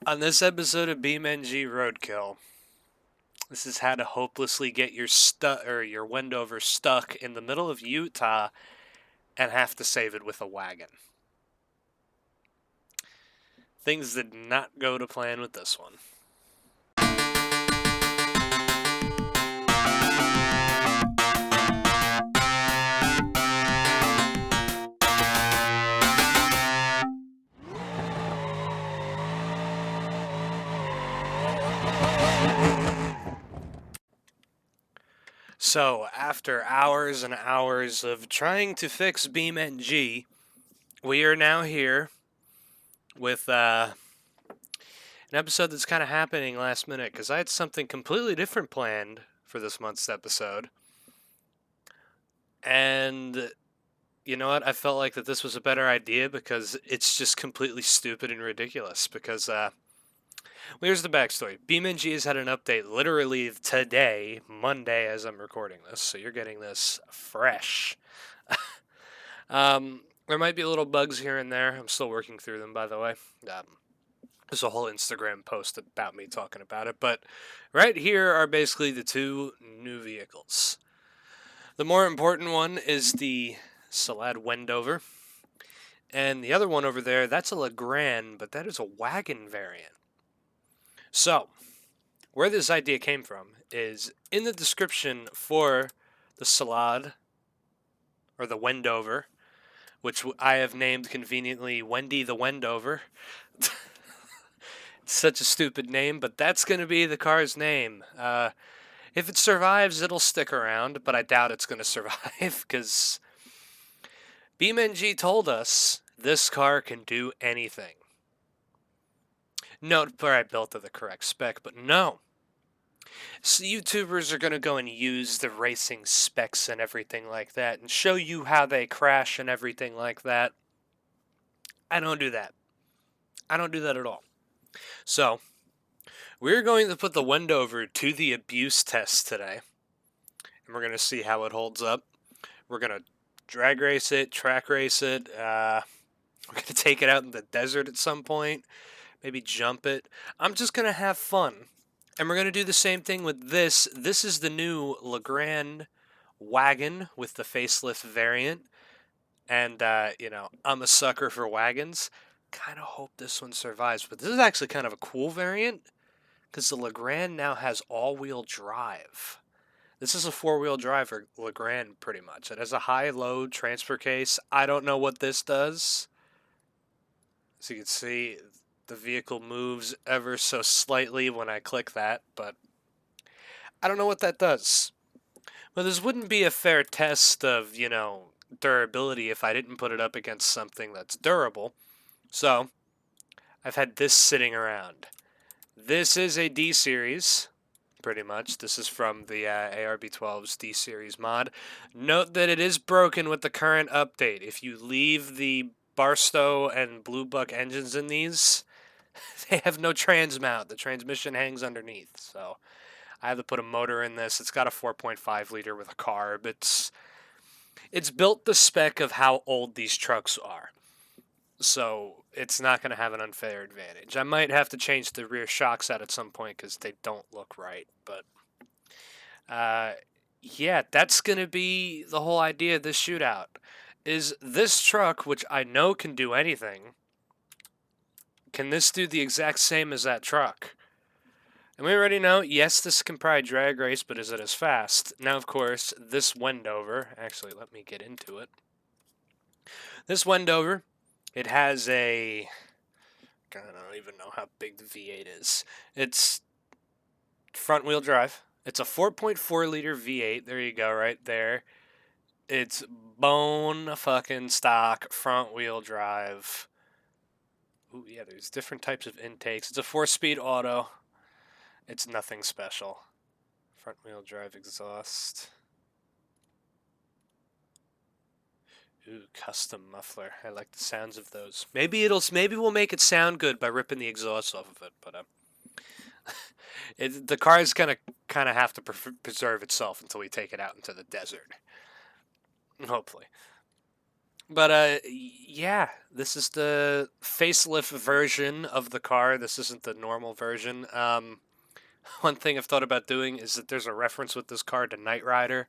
On this episode of BeamNG Roadkill, this is how to hopelessly get your Wendover stuck in the middle of Utah and have to save it with a wagon. Things did not go to plan with this one. So, after hours and hours of trying to fix BeamNG, we are now here with an episode that's kind of happening last minute because I had something completely different planned for this month's episode. And you know what? I felt like that this was a better idea because it's just completely stupid and ridiculous. Because here's the backstory: BeamNG has had an update literally today, Monday, as I'm recording this. So you're getting this fresh. There might be little bugs here and there. I'm still working through them, by the way. There's a whole Instagram post about me talking about it. But right here are basically the two new vehicles. The more important one is the Salad Wendover. And the other one over there, that's a Legrand, but that is a wagon variant. So, where this idea came from is in the description for the Salad, or the Wendover, which I have named conveniently Wendy the Wendover. It's such a stupid name, but that's going to be the car's name. If it survives, it'll stick around, but I doubt it's going to survive because BeamNG told us this car can do anything. Note where I built to the correct spec, but no. So YouTubers are going to go and use the racing specs and everything like that and show you how they crash and everything like that. I don't do that. I don't do that at all. So, we're going to put the Wendover to the abuse test today. And we're going to see how it holds up. We're going to drag race it, track race it. We're going to take it out in the desert at some point. Maybe jump it. I'm just going to have fun. And we're going to do the same thing with this. This is the new Legrand wagon with the facelift variant. And, I'm a sucker for wagons. Kind of hope this one survives. But this is actually kind of a cool variant because the Legrand now has all-wheel drive. This is a four-wheel drive Legrand, pretty much. It has a high-low transfer case. I don't know what this does. As you can see, the vehicle moves ever so slightly when I click that, but I don't know what that does. But this wouldn't be a fair test of, durability if I didn't put it up against something that's durable. So, I've had this sitting around. This is a D-Series, pretty much. This is from the ARB12's D-Series mod. Note that it is broken with the current update. If you leave the Barstow and Blue Buck engines in these, they have no trans mount. The transmission hangs underneath. So I have to put a motor in this. It's got a 4.5 liter with a carb. It's built the spec of how old these trucks are. So it's not going to have an unfair advantage. I might have to change the rear shocks out at some point because they don't look right. But yeah, that's going to be the whole idea of this shootout. Is this truck, which I know can do anything, can this do the exact same as that truck? And we already know, yes, this can probably drag race, but is it as fast? Now, of course, this Wendover, actually, let me get into it. This Wendover, it has I don't even know how big the V8 is. It's front-wheel drive. It's a 4.4 liter V8. There you go, right there. It's bone fucking stock front-wheel drive. Ooh, yeah, there's different types of intakes. It's a 4-speed auto. It's nothing special. Front-wheel drive exhaust. Ooh, custom muffler. I like the sounds of those. Maybe we'll make it sound good by ripping the exhaust off of it, but the car is gonna kind of have to preserve itself until we take it out into the desert. Hopefully. But yeah, this is the facelift version of the car. This isn't the normal version. One thing I've thought about doing is that there's a reference with this car to Knight Rider.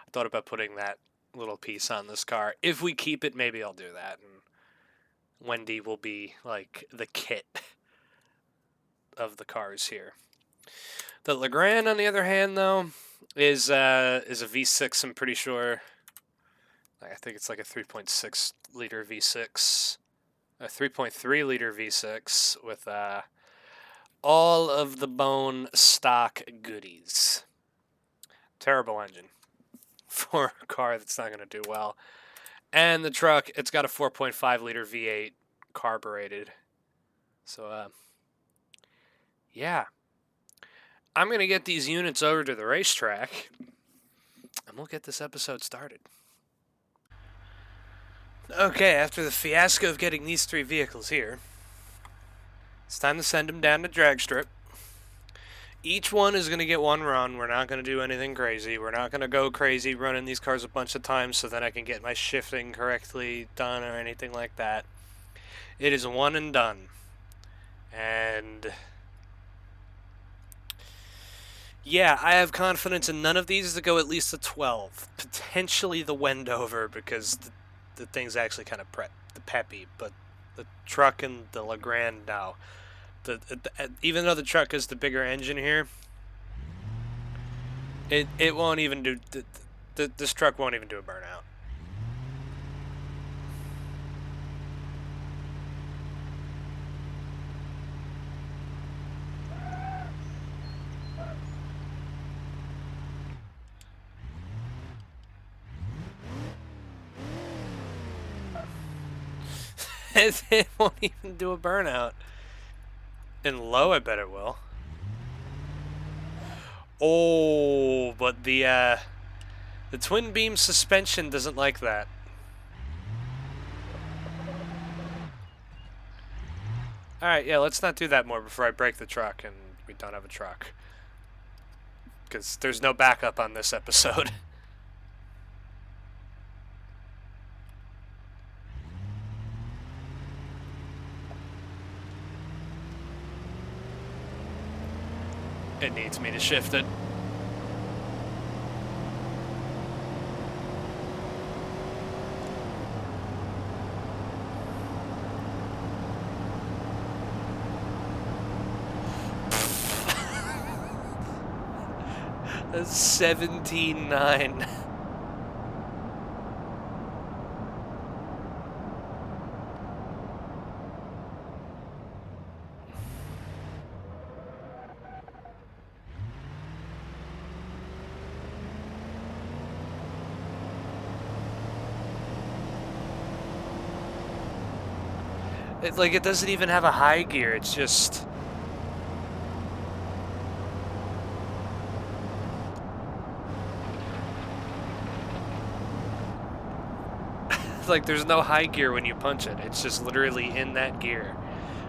I thought about putting that little piece on this car. If we keep it, maybe I'll do that. And Wendy will be like the kit of the cars here. The Legrand, on the other hand, though, is a V6. I'm pretty sure. I think it's like a 3.6 liter V6, a 3.3 liter V6 with all of the bone stock goodies. Terrible engine for a car that's not going to do well. And the truck, it's got a 4.5 liter V8 carbureted. So, yeah. I'm going to get these units over to the racetrack, and we'll get this episode started. Okay, after the fiasco of getting these 3 vehicles here, it's time to send them down to drag strip. Each one is going to get 1 run. We're not going to do anything crazy. We're not going to go crazy running these cars a bunch of times so that I can get my shifting correctly done or anything like that. It is 1 and done. And yeah, I have confidence in none of these to go at least a 12. Potentially the Wendover, because the thing's actually kind of peppy, but the truck and the Legrand, no. Even though the truck is the bigger engine here, it won't even do. This truck won't even do a burnout. It won't even do a burnout. In low, I bet it will. Oh, but the twin beam suspension doesn't like that. Alright, yeah, let's not do that more before I break the truck and we don't have a truck. Because there's no backup on this episode. It needs me to shift it. That's 17.9. It doesn't even have a high gear, it's just... like, there's no high gear when you punch it. It's just literally in that gear.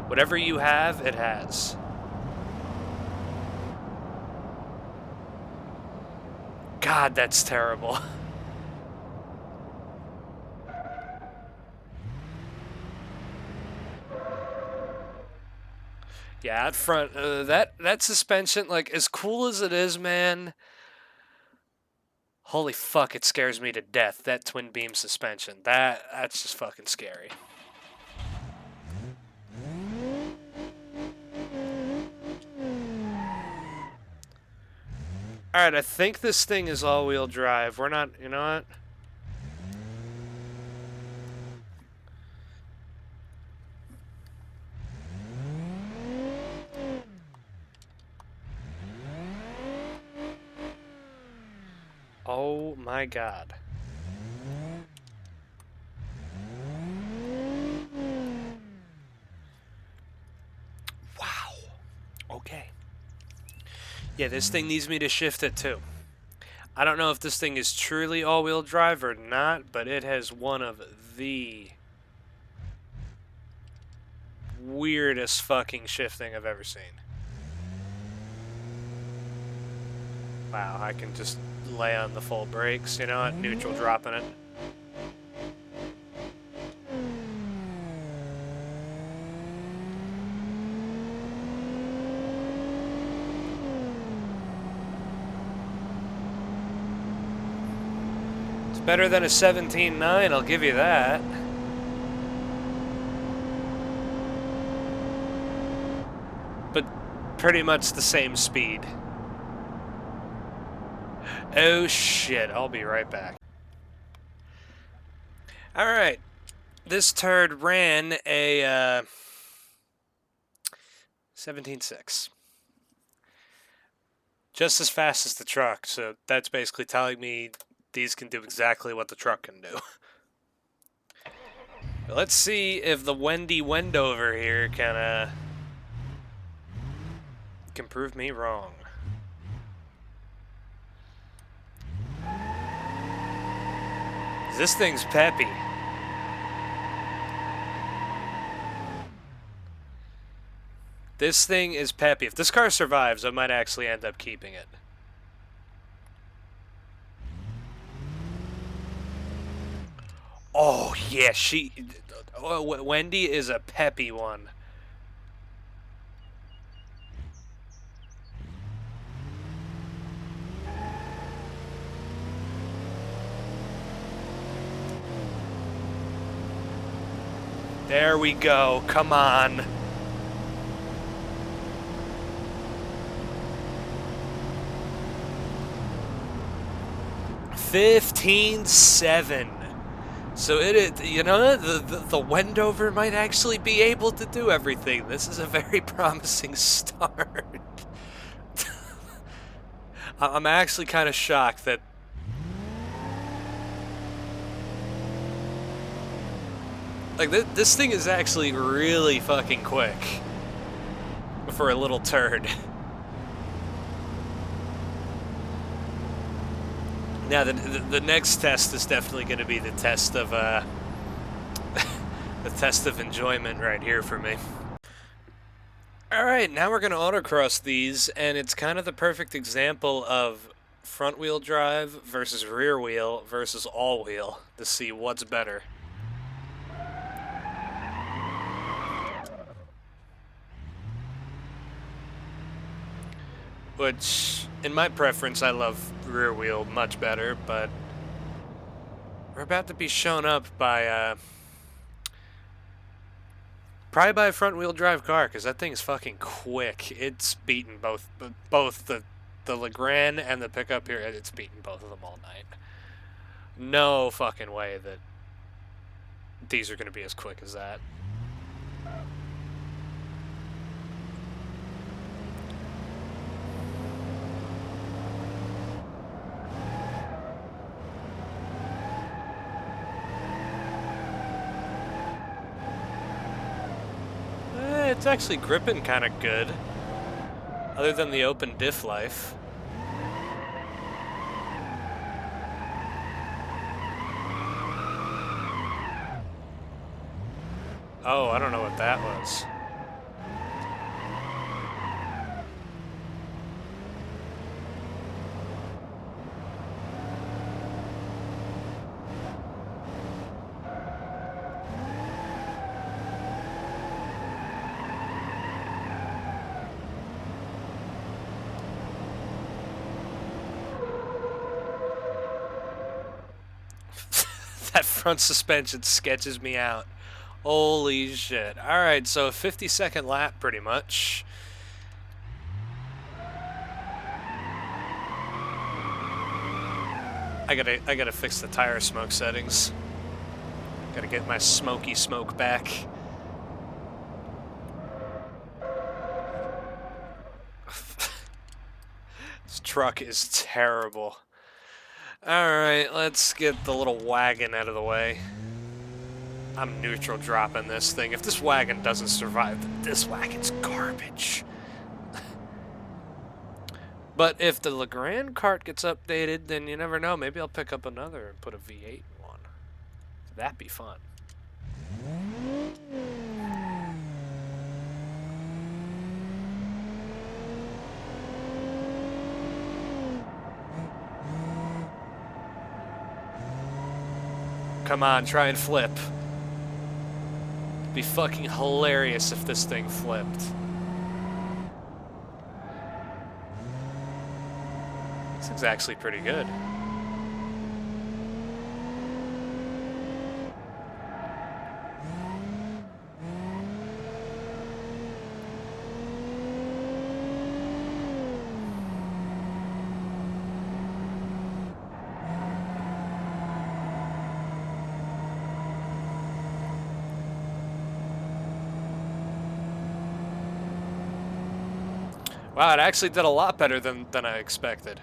Whatever you have, it has. God, that's terrible. Yeah, out front, that suspension, like, as cool as it is, man, holy fuck, it scares me to death, that twin beam suspension. That's just fucking scary. Alright, I think this thing is all-wheel drive. We're not, you know what? Oh my god. Wow. Okay. Yeah, this thing needs me to shift it too. I don't know if this thing is truly all-wheel drive or not, but it has one of the weirdest fucking shifting I've ever seen. Wow, I can just lay on the full brakes, you know what? Neutral dropping it. Better than a 17.9, I'll give you that. But pretty much the same speed. Oh shit, I'll be right back. Alright, this turd ran a 17.6. Just as fast as the truck, so that's basically telling me these can do exactly what the truck can do. Let's see if the Wendy Wendover here can prove me wrong. This thing's peppy. This thing is peppy. If this car survives, I might actually end up keeping it. Oh, yeah, Wendy is a peppy one. There we go. Come on. $15.7. So you know, the Wendover might actually be able to do everything. This is a very promising start. I'm actually kind of shocked that. Like, this thing is actually really fucking quick for a little turd. Now, the next test is definitely going to be the test of the test of enjoyment right here for me. All right, now we're going to autocross these, and it's kind of the perfect example of front-wheel drive versus rear-wheel versus all-wheel to see what's better. Which, in my preference, I love rear wheel much better, but we're about to be shown up by, probably by a front wheel drive car, because that thing is fucking quick. It's beaten both the Legrand and the pickup here, it's beaten both of them all night. No fucking way that these are going to be as quick as that. It's actually gripping kind of good, other than the open diff life. Oh, I don't know what that was. That front suspension sketches me out. Holy shit. Alright, so a 50-second lap pretty much. I gotta fix the tire smoke settings. Gotta get my smoky smoke back. This truck is terrible. Alright, let's get the little wagon out of the way. I'm neutral dropping this thing. If this wagon doesn't survive, then this wagon's garbage. But if the Legrand cart gets updated, then you never know. Maybe I'll pick up another and put a V8 in one. That'd be fun. Come on, try and flip. It'd be fucking hilarious if this thing flipped. This thing's actually pretty good. Wow, it actually did a lot better than I expected.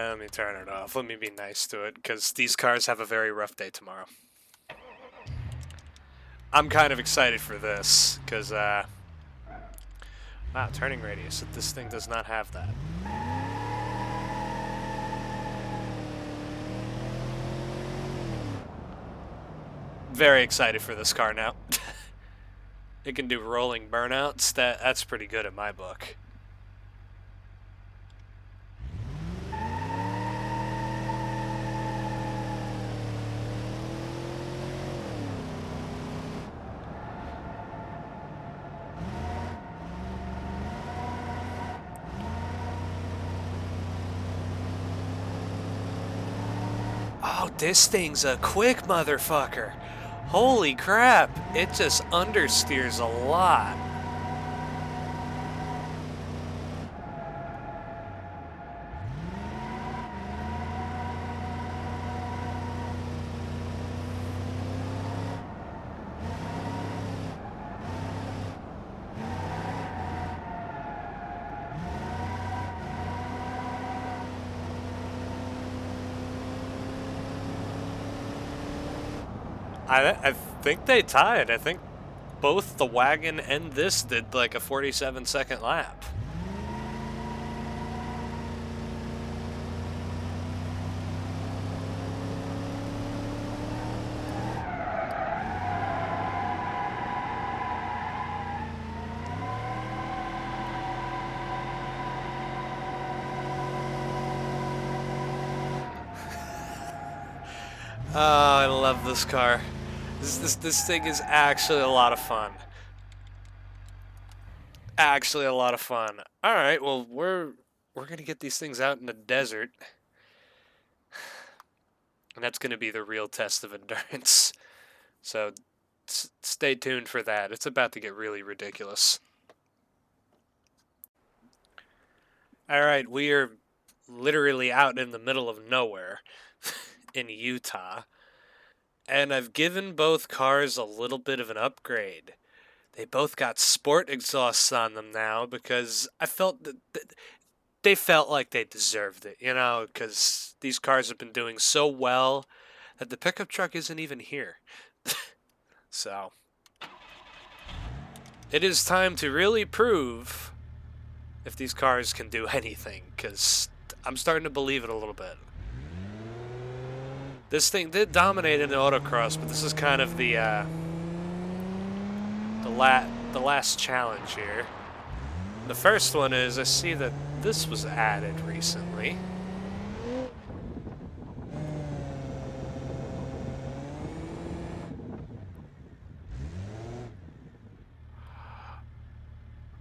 Let me turn it off. Let me be nice to it, because these cars have a very rough day tomorrow. I'm kind of excited for this, because, wow, turning radius. This thing does not have that. Very excited for this car now. It can do rolling burnouts. That's pretty good in my book. Oh, this thing's a quick motherfucker. Holy crap. It just understeers a lot. I think they tied. I think both the wagon and this did like a 47-second lap. Oh, I love this car. This thing is actually a lot of fun. Actually a lot of fun. All right, well, we're going to get these things out in the desert. And that's going to be the real test of endurance. So stay tuned for that. It's about to get really ridiculous. All right, we are literally out in the middle of nowhere in Utah. And I've given both cars a little bit of an upgrade. They both got sport exhausts on them now because I felt that they felt like they deserved it, you know, because these cars have been doing so well that the pickup truck isn't even here. So, it is time to really prove if these cars can do anything, because I'm starting to believe it a little bit. This thing did dominate in the autocross, but this is kind of the last challenge here. The first one is, I see that this was added recently.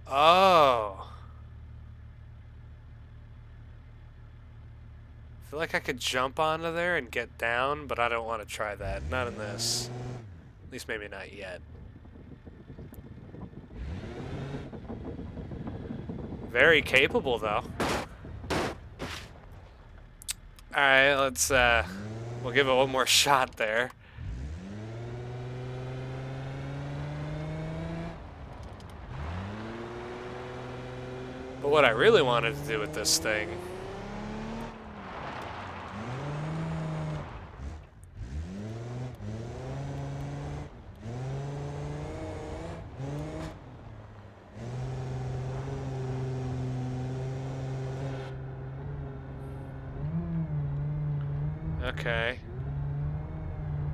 Oh. I feel like I could jump onto there and get down, but I don't want to try that. Not in this. At least maybe not yet. Very capable, though. Alright, let's, we'll give it one more shot there. But what I really wanted to do with this thing... Okay.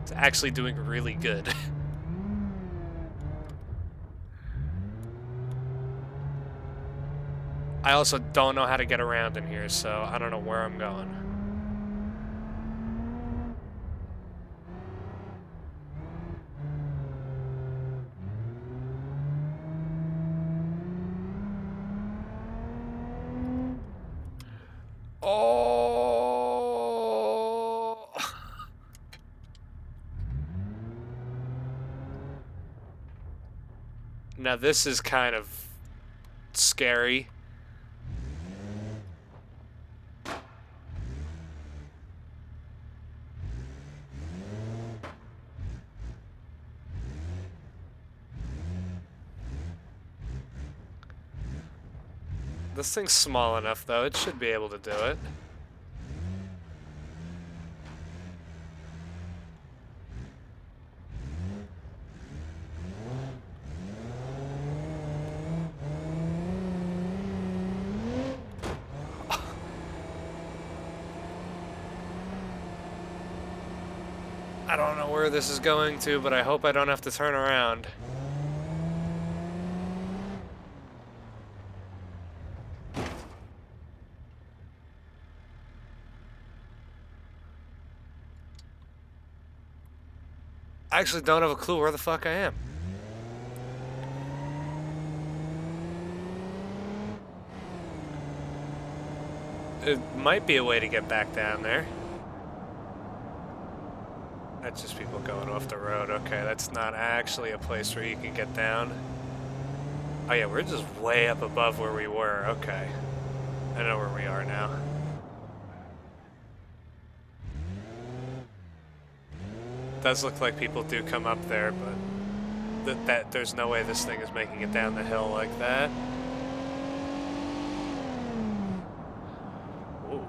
It's actually doing really good. I also don't know how to get around in here, so I don't know where I'm going. Oh! Now this is kind of scary. This thing's small enough, though. It should be able to do it. I don't know where this is going to, but I hope I don't have to turn around. I actually don't have a clue where the fuck I am. It might be a way to get back down there. That's just people going off the road. Okay, that's not actually a place where you can get down. Oh yeah, we're just way up above where we were. Okay. I know where we are now. Does look like people do come up there, but there's no way this thing is making it down the hill like that. Ooh.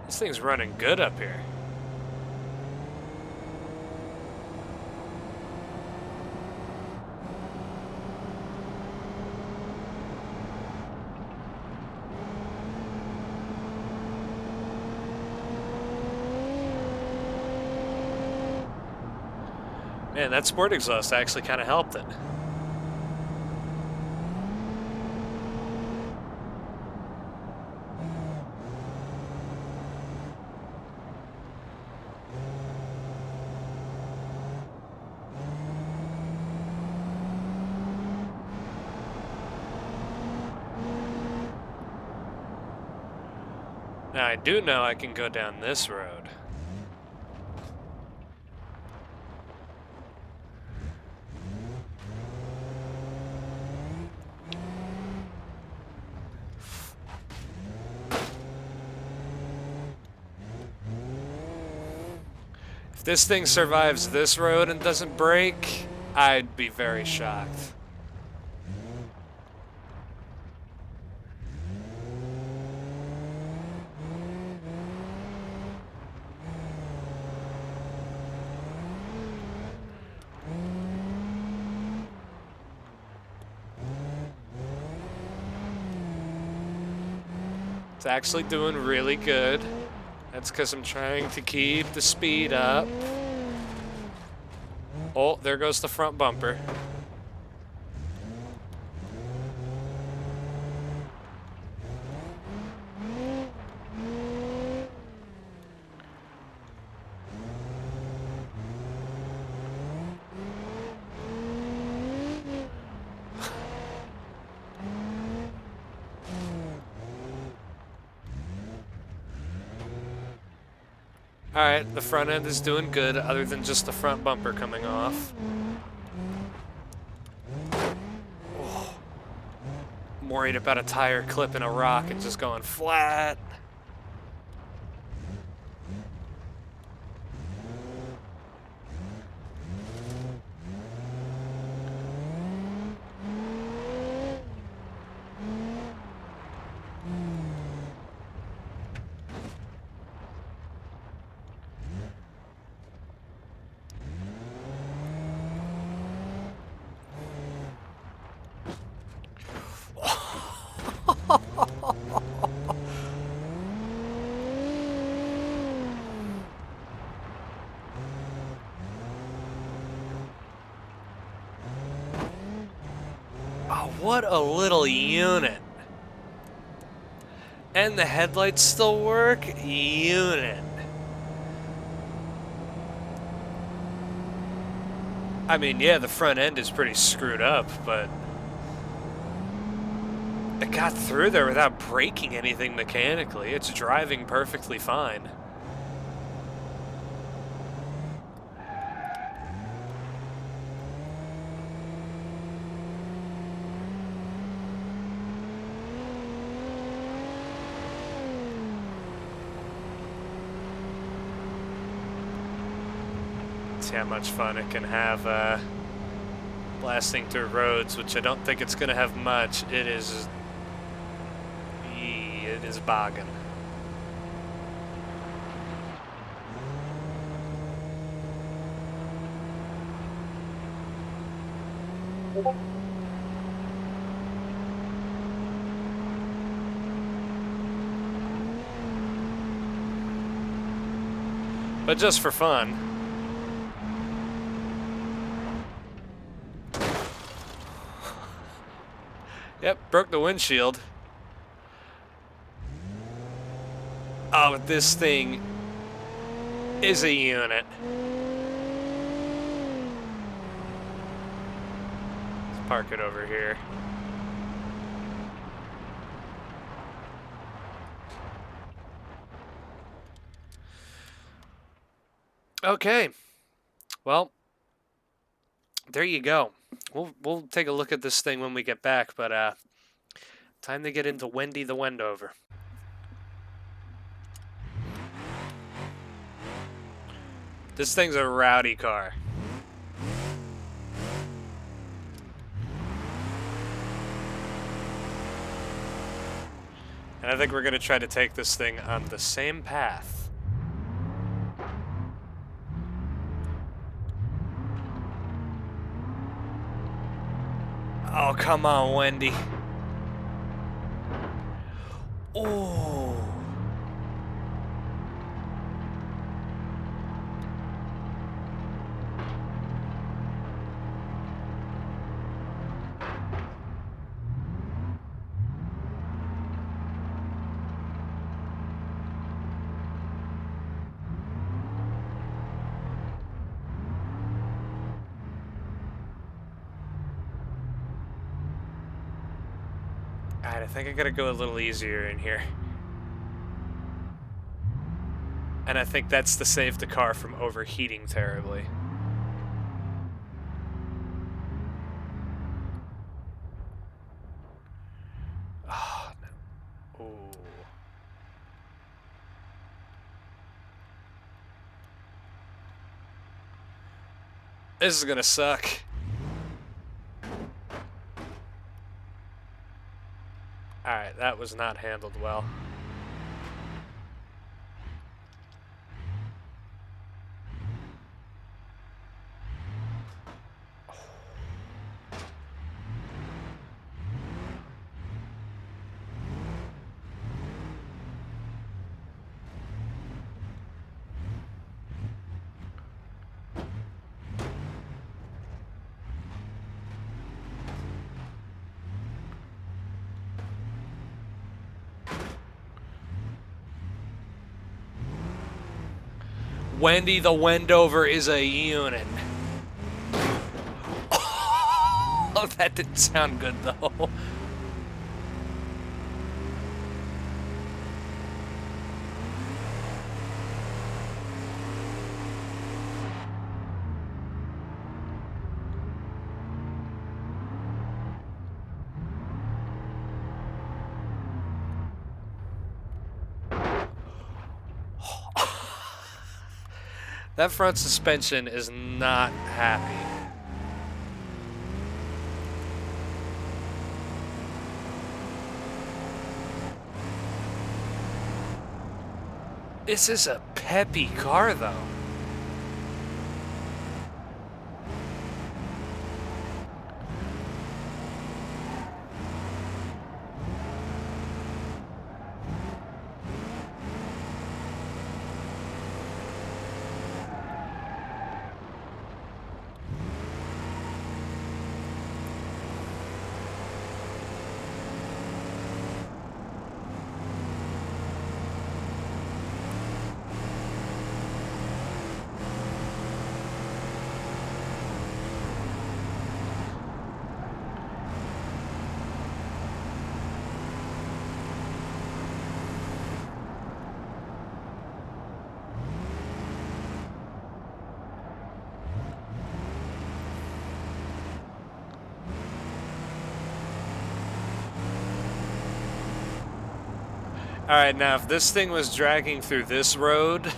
This thing's running good up here. Man, that sport exhaust actually kind of helped it. Now I do know I can go down this road. If this thing survives this road and doesn't break, I'd be very shocked. It's actually doing really good. That's because I'm trying to keep the speed up. Oh, there goes the front bumper. Alright, the front end is doing good, other than just the front bumper coming off. Oh. I'm worried about a tire clipping a rock and just going flat. What a little unit. And the headlights still work? Unit. I mean, yeah, the front end is pretty screwed up, but it got through there without breaking anything mechanically. It's driving perfectly fine. See how much fun it can have blasting through roads, which I don't think it's going to have much. It is bogging. But just for fun. Yep, broke the windshield. Oh, but this thing is a unit. Let's park it over here. Okay. Well, there you go. We'll take a look at this thing when we get back, but time to get into Wendy the Wendover. This thing's a rowdy car. And I think we're going to try to take this thing on the same path. Oh, come on, Wendy. Oh. Alright, I think I gotta go a little easier in here. And I think that's to save the car from overheating terribly. Oh, no. Ooh. This is gonna suck. Alright, that was not handled well. Wendy the Wendover is a unit. Oh, that didn't sound good though. That front suspension is not happy. This is a peppy car, though. Alright, now if this thing was dragging through this road,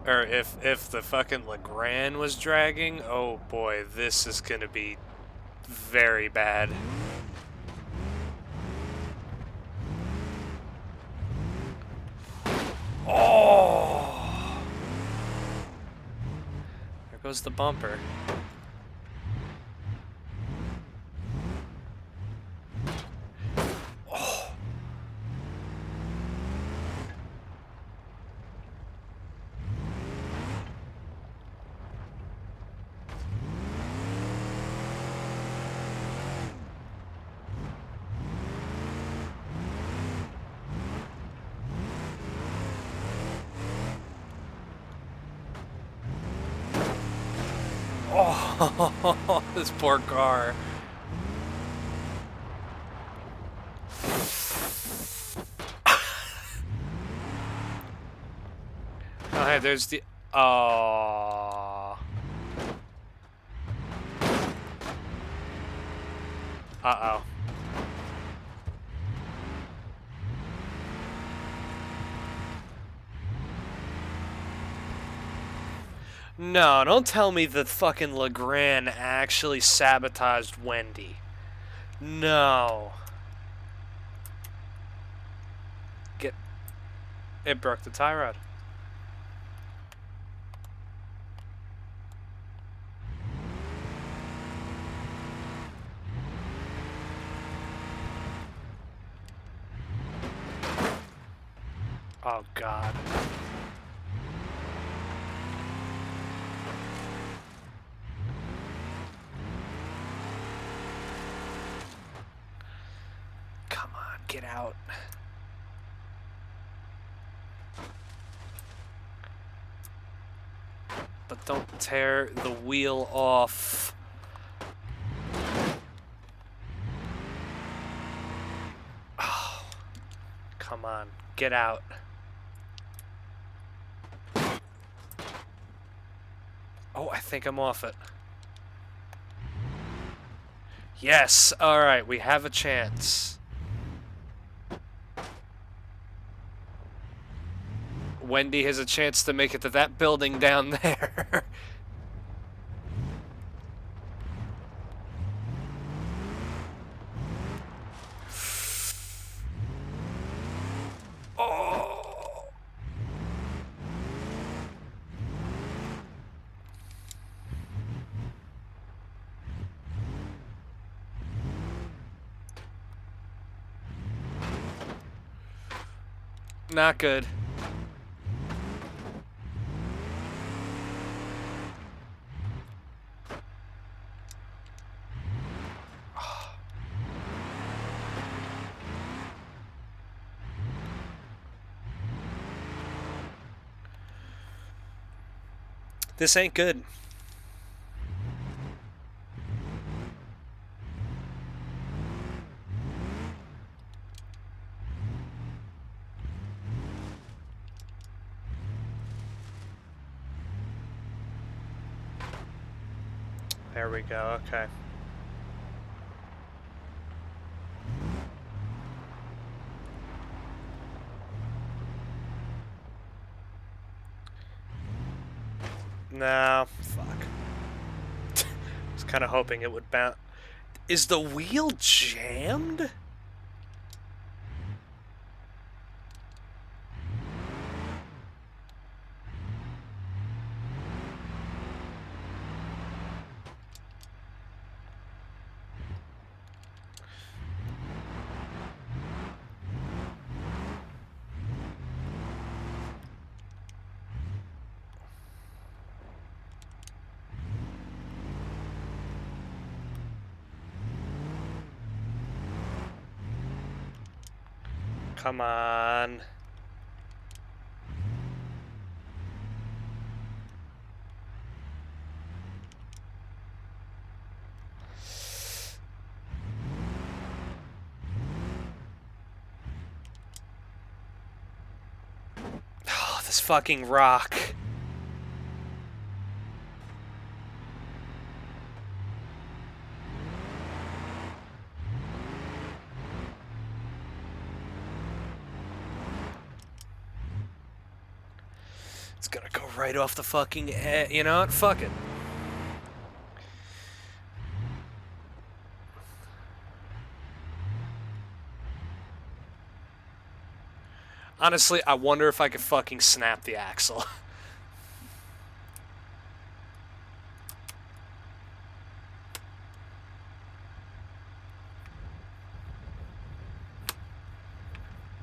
Or if the fucking Legrand was dragging, oh boy, this is gonna be very bad. Oh! There goes the bumper. Oh! Oh, this poor car. Oh, hey, there's the... Oh. Uh-oh. No, don't tell me that fucking Legrand actually sabotaged Wendy. No. It broke the tie rod. Oh, God. Come on, get out. But don't tear the wheel off. Oh, come on, get out. Oh, I think I'm off it. Yes, alright, we have a chance. Wendy has a chance to make it to that building down there. Oh. Not good. This ain't good. There we go, okay. No, fuck. I was kind of hoping it would bounce. Is the wheel jammed? Come on. Oh, this fucking rock. It's gonna go right off the fucking... you know what? Fuck it. Honestly, I wonder if I could fucking snap the axle.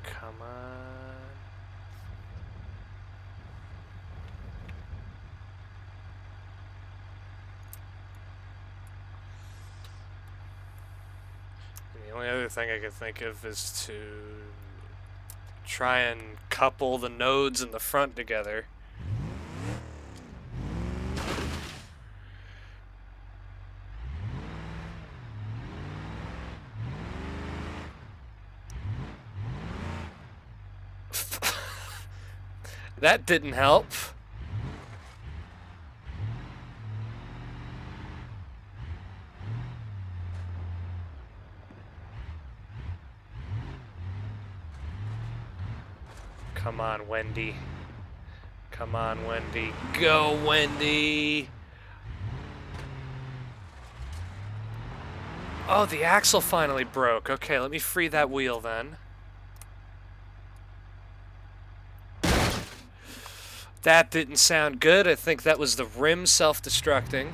Come on. The only other thing I could think of is to try and couple the nodes in the front together. That didn't help. Come on, Wendy. Come on, Wendy. Go, Wendy! Oh, the axle finally broke. Okay, let me free that wheel then. That didn't sound good. I think that was the rim self-destructing.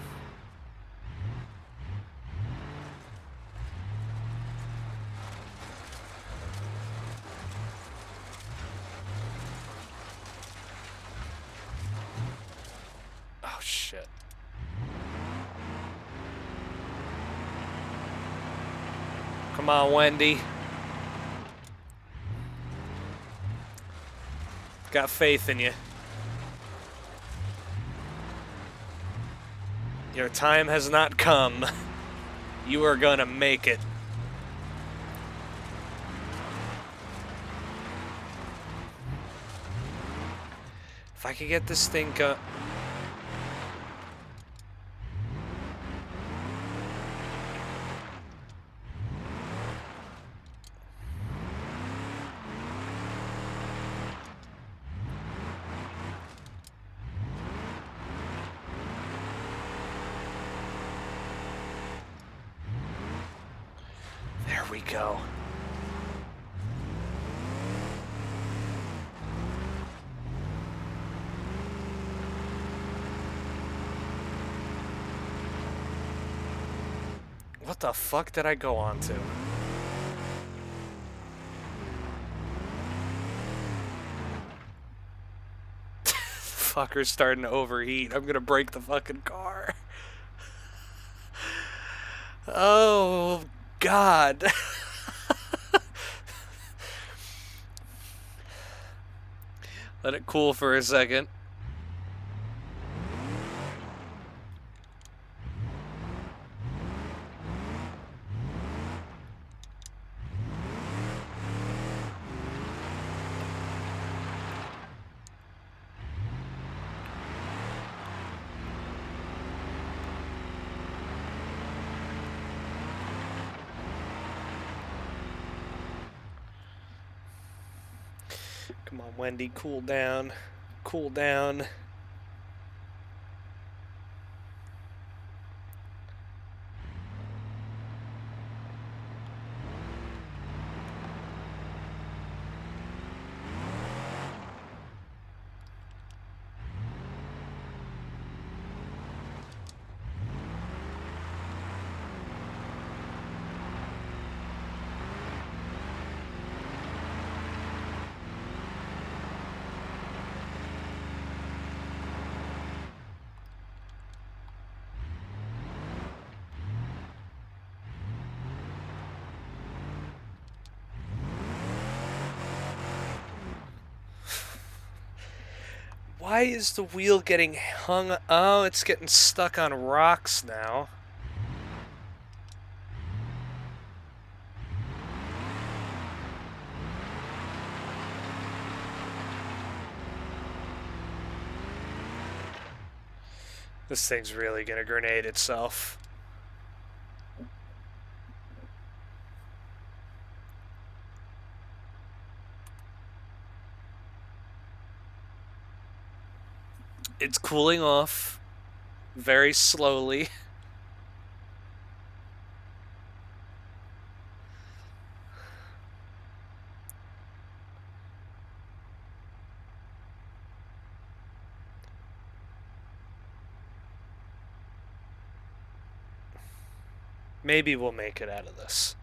Oh, shit. Come on, Wendy. Got faith in you. Your time has not come. You are gonna make it. If I could get this thing go... There we go. What the fuck did I go on to? Fucker's starting to overheat. I'm gonna break the fucking car. Oh, God. Let it cool for a second. Come on, Wendy, cool down. Cool down. Why is the wheel getting hung? Oh, it's getting stuck on rocks now. This thing's really gonna grenade itself. It's cooling off very slowly. Maybe we'll make it out of this.